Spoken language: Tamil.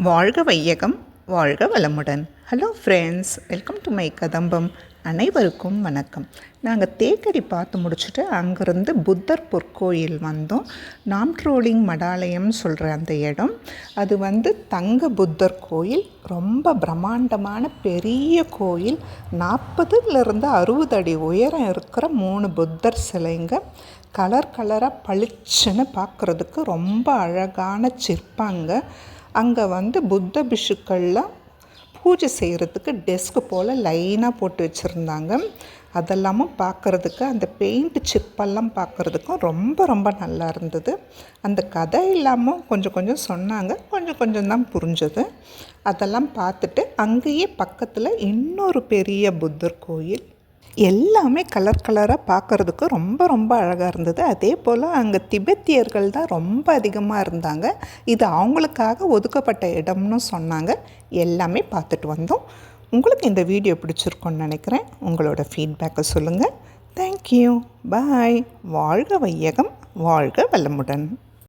வாழ்க வையகம், வாழ்க வளமுடன். Hello friends, welcome to my கதம்பம். அனைவருக்கும் வணக்கம். நாங்கள் தேக்கடி பார்த்து முடிச்சுட்டு அங்கேருந்து புத்தர் பொற்கோயில் வந்தோம். நாம்ட்ரோலிங் மடாலயம்னு சொல்கிற அந்த இடம், அது தங்க புத்தர் கோயில். ரொம்ப பிரம்மாண்டமான பெரிய கோயில். 40லேருந்து 60 அடி உயரம் இருக்கிற 3 புத்தர் சிலைங்க. கலர் கலராக பளிச்சுன்னு பார்க்குறதுக்கு ரொம்ப அழகான சிற்பங்க. அங்கே புத்த பிஷுக்கள்லாம் பூஜை செய்கிறதுக்கு டெஸ்க்கு போல் லைனாக போட்டு வச்சுருந்தாங்க. அதெல்லாமும் பார்க்குறதுக்கு, அந்த பெயிண்ட் சிப்பெல்லாம் பார்க்குறதுக்கும் ரொம்ப ரொம்ப நல்லா இருந்தது. அந்த கதை இல்லாமல் கொஞ்சம் கொஞ்சம் சொன்னாங்க, கொஞ்சம் கொஞ்சம் தான் புரிஞ்சது. அதெல்லாம் பார்த்துட்டு அங்கேயே பக்கத்தில் இன்னொரு பெரிய புத்தர் கோயில், எல்லாமே கலர் கலராக பார்க்குறதுக்கு ரொம்ப ரொம்ப அழகாக இருந்தது. அதே போல் அங்கே திபெத்தியர்கள் தான் ரொம்ப அதிகமாக இருந்தாங்க. இது அவங்களுக்காக ஒதுக்கப்பட்ட இடம்னு சொன்னாங்க. எல்லாமே பார்த்துட்டு வந்தோம். உங்களுக்கு இந்த வீடியோ பிடிச்சிருக்கோன்னு நினைக்கிறேன். உங்களோட ஃபீட்பேக்கை சொல்லுங்கள். தேங்க்யூ, பாய். வாழ்க வையகம், வாழ்க வளமுடன்.